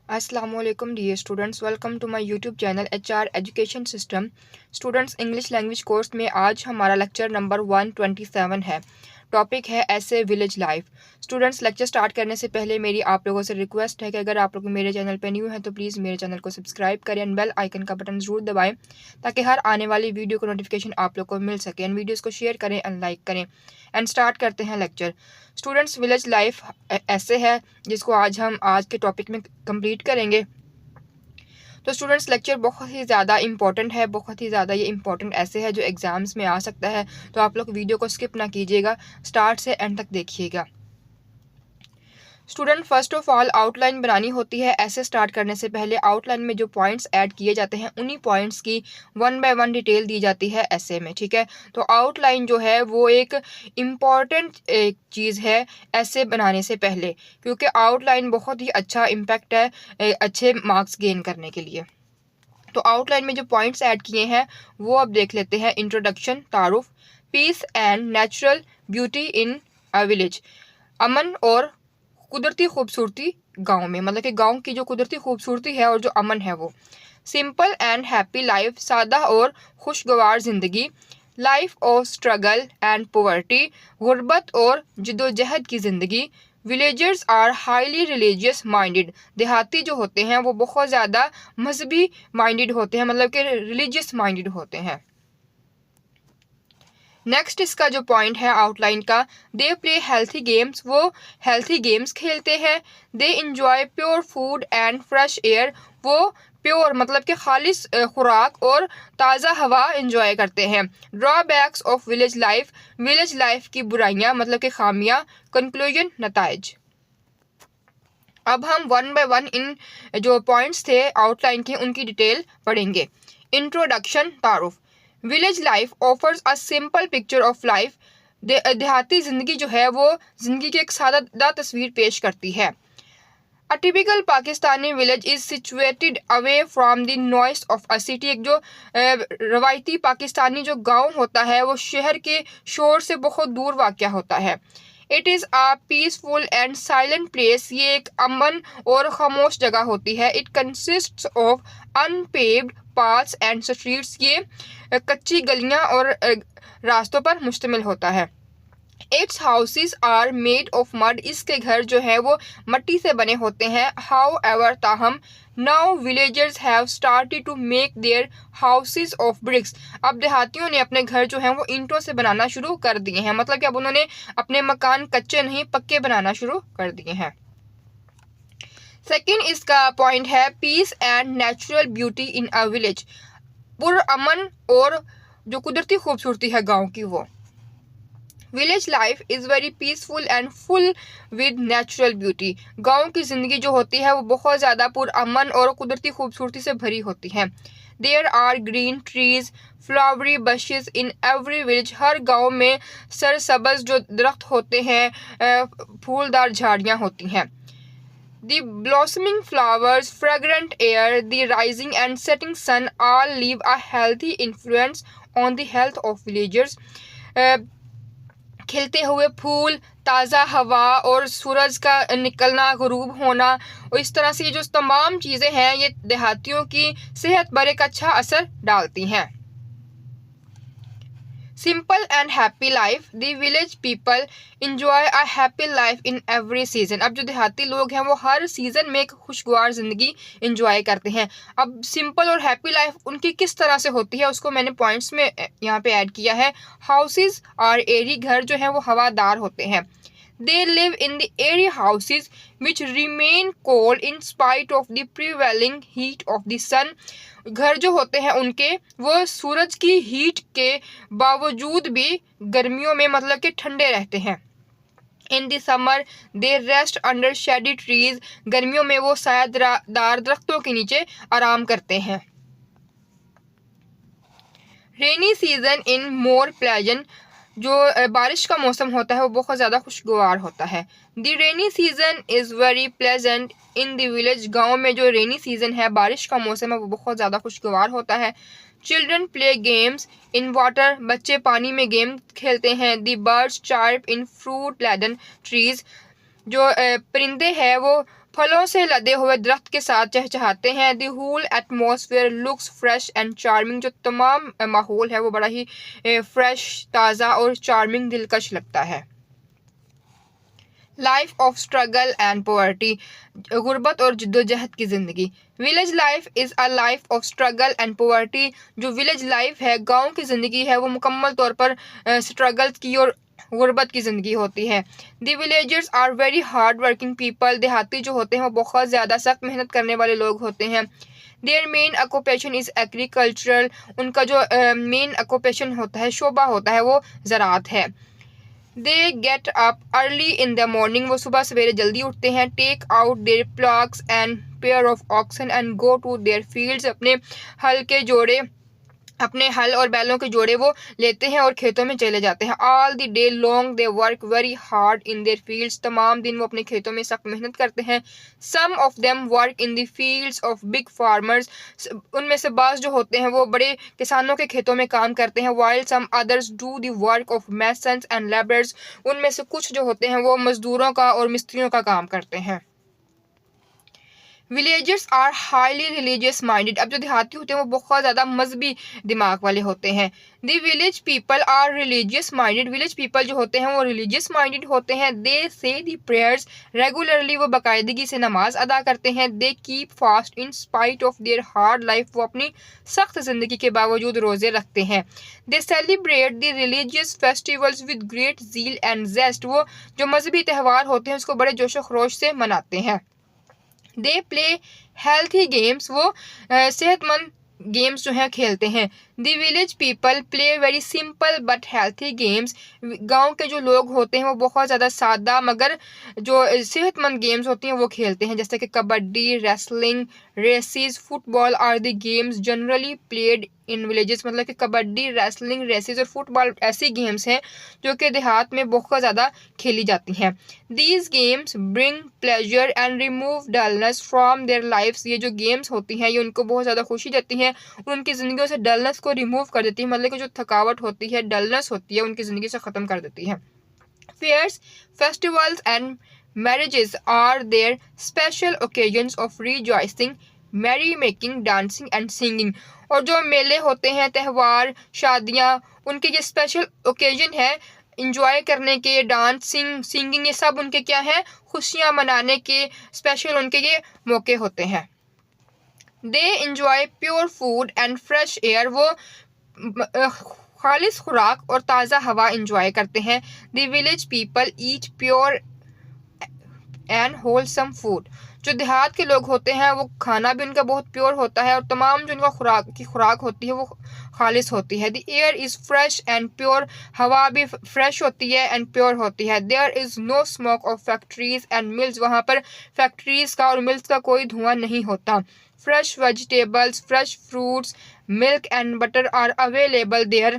Assalamualaikum dear students, welcome to my YouTube channel HR Education System। Students English language course में आज हमारा lecture number 127 है। Topic है ऐसे village life. Students lecture start करने से पहले मेरी आप लोगों से रिक्वेस्ट है कि अगर आप लोग मेरे चैनल पर न्यू हैं तो प्लीज़ मेरे चैनल को सब्सक्राइब करें एंड बेल आइकन का बटन ज़रूर दबाएं ताकि हर आने वाली वीडियो को नोटिफिकेशन आप लोग को मिल सके। एंड वीडियोज़ को शेयर करें एंड लाइक करें। एंड स्टार्ट करते हैं लेक्चर। स्टूडेंट्स विलेज लाइफ ऐसे है जिसको हम आज के टॉपिक में कंप्लीट करेंगे। तो स्टूडेंट्स लेक्चर बहुत ही ज़्यादा इंपॉर्टेंट है, बहुत ही ज़्यादा ये इंपॉर्टेंट ऐसे है जो एग्ज़ाम्स में आ सकता है। तो आप लोग वीडियो को स्किप ना कीजिएगा, स्टार्ट से एंड तक देखिएगा। Student first of all outline बनानी होती है। ऐसे स्टार्ट करने से पहले आउटलाइन में जो पॉइंट्स ऐड किए जाते हैं उन्हीं पॉइंट्स की 1 बाय 1 डिटेल दी जाती है ऐसे में, ठीक है। तो आउटलाइन जो है वो एक इम्पॉर्टेंट चीज़ है ऐसे बनाने से पहले, क्योंकि आउटलाइन बहुत ही अच्छा इम्पैक्ट है अच्छे मार्क्स गेन करने के लिए। तो आउटलाइन में जो पॉइंट्स ऐड किए हैं वो अब देख लेते हैं। इंट्रोडक्शन, तारुफ, peace and natural beauty in a village, अमन और कुदरती खूबसूरती गांव में, मतलब कि गांव की जो कुदरती खूबसूरती है और जो अमन है वो। सिंपल एंड हैप्पी लाइफ, सादा और खुशगवार ज़िंदगी। Life of struggle and poverty, गुर्बत और जद्दोजहद की ज़िंदगी। Villagers are highly religious minded, देहाती जो होते हैं वो बहुत ज़्यादा मजहबी माइंडेड होते हैं, मतलब कि रिलीजियस माइंडेड होते हैं। नेक्स्ट इसका जो पॉइंट है आउटलाइन का, दे प्ले हेल्थी गेम्स, वो हेल्थी गेम्स खेलते हैं। They enjoy pure food and fresh air, वो प्योर मतलब कि खालिस खुराक और ताज़ा हवा इंजॉय करते हैं। ड्रॉबैक्स ऑफ विलेज लाइफ की बुराइयां मतलब कि खामियां। कंक्लूजन, नताइज। अब हम 1 बाय 1 इन जो पॉइंट्स थे आउटलाइन के उनकी डिटेल पढ़ेंगे। इंट्रोडक्शन, तारुफ। Village life offers a simple picture of life, देहाती ज़िंदगी जो है वो ज़िंदगी की एक सादा तस्वीर पेश करती है। A typical Pakistani village is situated away from the noise of a city, एक जो रवायती पाकिस्तानी जो गांव होता है वो शहर के शोर से बहुत दूर वाक़या होता है। It is a peaceful and silent place, ये एक अमन और खामोश जगह होती है। It consists of unpaved paths and streets, ये कच्ची गलियां और रास्तों पर मुश्तमिल होता है। Its houses are made of mud, इसके घर जो है वो मट्टी से बने होते हैं। हाउ एवर, ताहम, now villagers have started to make their houses of bricks, अब देहातियों ने अपने घर जो हैं वो ईंटों से बनाना शुरू कर दिए हैं, मतलब कि अब उन्होंने अपने मकान कच्चे नहीं पक्के बनाना शुरू कर दिए हैं। सेकेंड इसका पॉइंट है peace and natural beauty in a village, पुरअमन और जो कुदरती खूबसूरती है गाँव की वो। Village life is very peaceful and full with natural beauty, गाँव की ज़िंदगी जो होती है वो बहुत ज़्यादा पुरअमन और कुदरती खूबसूरती से भरी होती है। There are green trees, flowery bushes in every village, हर गाँव में सरसब्ज जो दरख्त होते हैं, फूलदार झाड़ियाँ होती हैं। The blossoming flowers, fragrant air, the rising and setting sun all leave a healthy influence on the health of villagers. खिलते हुए फूल, ताज़ा हवा और सूरज का निकलना, गुरूब होना, और इस तरह से ये जो तमाम चीज़ें हैं ये देहातियों की सेहत पर एक अच्छा असर डालती हैं। Simple and happy life, the village people enjoy a happy life in every season, अब जो देहाती लोग हैं वो हर सीज़न में एक खुशगवार ज़िंदगी इंजॉय करते हैं। अब सिंपल और हैप्पी लाइफ उनकी किस तरह से होती है उसको मैंने पॉइंट्स में यहाँ पे ऐड किया है। हाउसेज और एरी, घर जो है वो हवादार होते हैं। They live in the airy houses which remain cold in spite of the prevailing heat of the sun. घर जो होते हैं उनके वो सूरज की हीट के बावजूद भी गर्मियों में मतलब कि ठंडे रहते हैं। In the summer they rest under shady trees, गर्मियों में वो सायादार दरख्तों के नीचे आराम करते हैं। Rainy season in more pleasant, जो बारिश का मौसम होता है वो बहुत ज़्यादा खुशगवार होता है। The rainy season is very pleasant in the village, गाँव में जो रेनी सीजन है बारिश का मौसम है वो बहुत ज़्यादा खुशगवार होता है। Children play games in water, बच्चे पानी में गेम खेलते हैं। The birds chirp in fruit laden trees, जो परिंदे हैं वो फलों से लदे हुए दरख्त के साथ चहचहाते हैं। The whole atmosphere looks fresh and charming, जो तमाम माहौल है वो बड़ा ही फ्रेश, ताज़ा और चार्मिंग, दिलकश लगता है। Life of struggle and poverty, गुर्बत और जद्दोजहद की ज़िंदगी। Village life is a life of struggle and poverty, जो विलेज लाइफ है, गांव की ज़िंदगी है, वो मुकम्मल तौर पर स्ट्रगल की और गुर्बत की ज़िंदगी होती है। The villagers are very hard working people, देहाती जो होते हैं वो बहुत ज़्यादा सख्त मेहनत करने वाले लोग होते हैं। Their main occupation is agricultural, उनका जो मेन ऑक्यूपेशन होता है, शोबा होता है, वो ज़राअत है। They get up early in the morning, वो सुबह सवेरे जल्दी उठते हैं। Take out their ploughs and pair of oxen and go to their fields, अपने हल और बैलों के जोड़े वो लेते हैं और खेतों में चले जाते हैं। All the day long they work very hard in their fields, तमाम दिन वो अपने खेतों में सख्त मेहनत करते हैं। Some of them work in the fields of big farmers, उनमें से बाज़ जो होते हैं वो बड़े किसानों के खेतों में काम करते हैं। While some others do the work of masons and labourers, उनमें से कुछ जो होते हैं वो मजदूरों का और मिस्त्रियों का काम करते हैं। Villagers are highly religious minded, अब जो देहाती होते हैं वो बहुत ज़्यादा मजहबी दिमाग वाले होते हैं। The village people are religious minded, village people जो होते हैं वो रिलीजियस माइंडेड होते हैं। दे से द प्रेयर्स रेगुलरली, वो बाकायदगी से नमाज अदा करते हैं। They keep fast in spite of their hard life, वो अपनी सख्त ज़िंदगी के बावजूद रोज़े रखते हैं। They celebrate the religious festivals with great zeal and zest, वो जो मजहबी त्यौहार होते हैं उसको बड़े जोशो खरोश से मनाते हैं। दे प्ले हेल्थी गेम्स, वो सेहतमंद गेम्स जो हैं खेलते हैं। The village people play very simple but healthy games, गांव के जो लोग होते हैं वो बहुत ज़्यादा सादा मगर जो सेहतमंद गेम्स होती हैं वो खेलते हैं, जैसे कि kabaddi, wrestling, races, football are the games generally played in villages, मतलब कि कबड्डी, रेसलिंग, रेसिस और फुटबॉल ऐसी गेम्स हैं जो कि देहात में बहुत ज़्यादा खेली जाती हैं। These games bring pleasure and remove dullness from their lifes, ये जो गेम्स होती हैं ये उनको बहुत ज़्यादा खुशी देती हैं और उनकी ज़िंदगियों से डलनेस को रिमूव कर देती है, मतलब कि जो थकावट होती है, डलनेस होती है, उनकी ज़िंदगी से ख़त्म कर देती है। Fairs, festivals and marriages are their special occasions of rejoicing, merry making, dancing and singing, और जो मेले होते हैं, त्यौहार, शादियाँ, उनके ये स्पेशल ओकेजन है इंजॉय करने के, डांसिंग, सिंगिंग, ये सब उनके क्या है, खुशियाँ मनाने के स्पेशल उनके ये मौके होते हैं। They enjoy pure food and fresh air, वो खालिस खुराक और ताज़ा हवा इंजॉय करते हैं। The village people eat pure and wholesome food, जो देहात के लोग होते हैं वो खाना भी उनका बहुत प्योर होता है और तमाम जो उनका खुराक होती है वो खालिस होती है। The air is fresh and pure, हवा भी फ्रेश होती है एंड प्योर होती है। There is no smoke of factories and mills, वहाँ पर फैक्ट्रीज का और मिल्स का कोई धुआं नहीं होता। Fresh vegetables, fresh fruits, milk and butter are available there,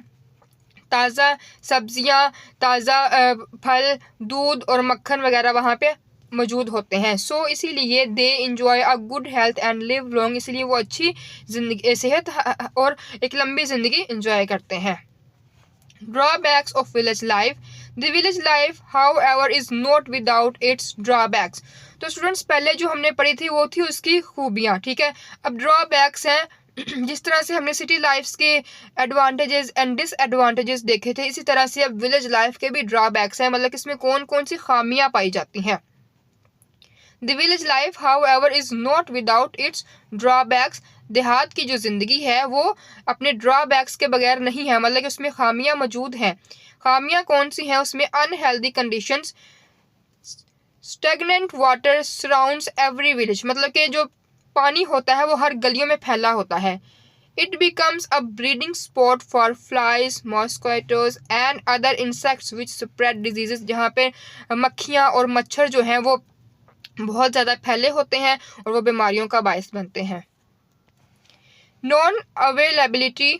ताज़ा सब्जियां, ताज़ा फल, दूध और मक्खन वगैरह वहाँ पे मौजूद होते हैं। सो इसीलिए they enjoy a good health and live long, इसलिए वो अच्छी जिंदगी, सेहत और एक लंबी ज़िंदगी इंजॉय करते हैं। Drawbacks of village life, the village life however is not without its drawbacks, तो स्टूडेंट्स पहले जो हमने पढ़ी थी वो थी उसकी खूबियाँ, ठीक है। अब ड्रॉबैक्स हैं, जिस तरह से हमने सिटी लाइफ्स के एडवांटेजेस एंड डिसएडवांटेजेस देखे थे, इसी तरह से अब विलेज लाइफ के भी ड्रॉबैक्स हैं, मतलब इसमें कौन कौन सी खामियां पाई जाती हैं। The village life however is not without its drawbacks, देहात की जो ज़िंदगी है वो अपने ड्रॉबैक्स के बगैर नहीं है, मतलब कि उसमें खामियां मौजूद हैं। खामियां कौन सी हैं उसमें? Unhealthy conditions, stagnant water surrounds every village, मतलब कि जो पानी होता है वो हर गलियों में फैला होता है। It becomes a breeding spot for flies, mosquitoes and other insects which spread diseases, जहाँ पे मक्खियाँ और मच्छर जो हैं वो बहुत ज़्यादा फैले होते हैं और वो बीमारियों का बायस बनते हैं। Non availability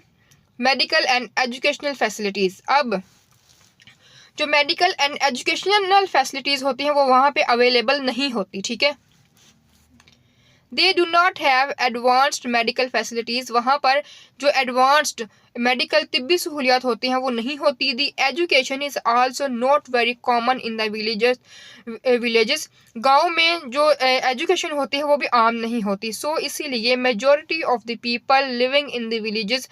medical and educational facilities, अब जो मेडिकल एंड एजुकेशनल फैसिलिटीज़ होती हैं वो वहाँ पे अवेलेबल नहीं होती, ठीक है। They do not have advanced medical facilities, वहाँ पर जो एडवांस्ड मेडिकल तिब्बी सहूलियात होती हैं वो नहीं होती। The education is also not very common in the villages, गाँव में जो एजुकेशन होती है वो भी आम नहीं होती। सो इसीलिए majority of the people living in the villages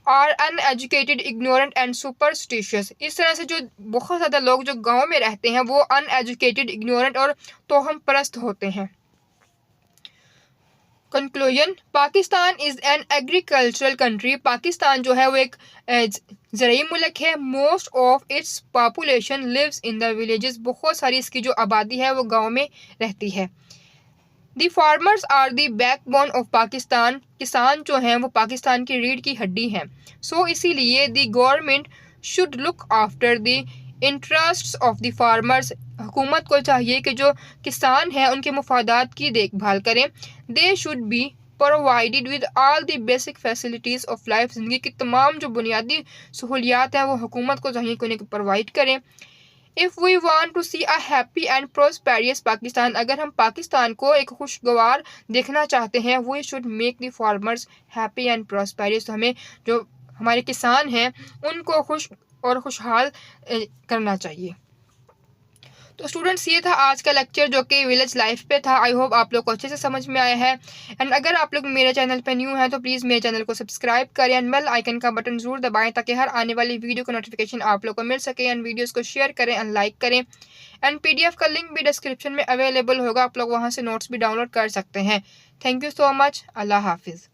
are uneducated, ignorant and superstitious. इस तरह से जो बहुत ज़्यादा लोग जो गाँव में रहते हैं वो अनएजुकेटेड, इग्नोरेंट और तोहम परस्त होते हैं। Conclusion, Pakistan is an agricultural country, Pakistan जो है वो एक ज़रूरी मुल्क है। Most of its population lives in the villages, बहुत सारी इसकी जो आबादी है वो गाँव में रहती है। The farmers are the backbone of Pakistan, किसान जो हैं वो पाकिस्तान की रीढ़ की हड्डी हैं। सो इसीलिए the government should look after the interests of the farmers, हुकूमत को चाहिए कि जो किसान हैं उनके मफादात की देखभाल करें। They should be provided with all the basic facilities of life, ज़िंदगी की तमाम जो बुनियादी सहूलियात हैं वो हुकूमत को चाहिए कि उन्हें प्रोवाइड करें। If we want to see a happy and prosperous Pakistan, अगर हम पाकिस्तान को एक खुशगवार देखना चाहते हैं, we should make the farmers happy and prosperous, तो हमें जो हमारे किसान हैं उनको खुश और खुशहाल करना चाहिए। तो स्टूडेंट्स, ये था आज का लेक्चर जो कि विलेज लाइफ पे था। आई होप आप लोग को अच्छे से समझ में आया है। एंड अगर आप लोग मेरे चैनल पे न्यू हैं तो प्लीज़ मेरे चैनल को सब्सक्राइब करें एंड बेल आइकन का बटन ज़रूर दबाएं ताकि हर आने वाली वीडियो का नोटिफिकेशन आप लोग को मिल सके। एंड वीडियोज़ को शेयर करें एंड लाइक करें। एंड PDF का लिंक भी डिस्क्रिप्शन में अवेलेबल होगा, आप लोग वहाँ से नोट्स भी डाउनलोड कर सकते हैं। Thank you so much. अल्लाह हाफिज़।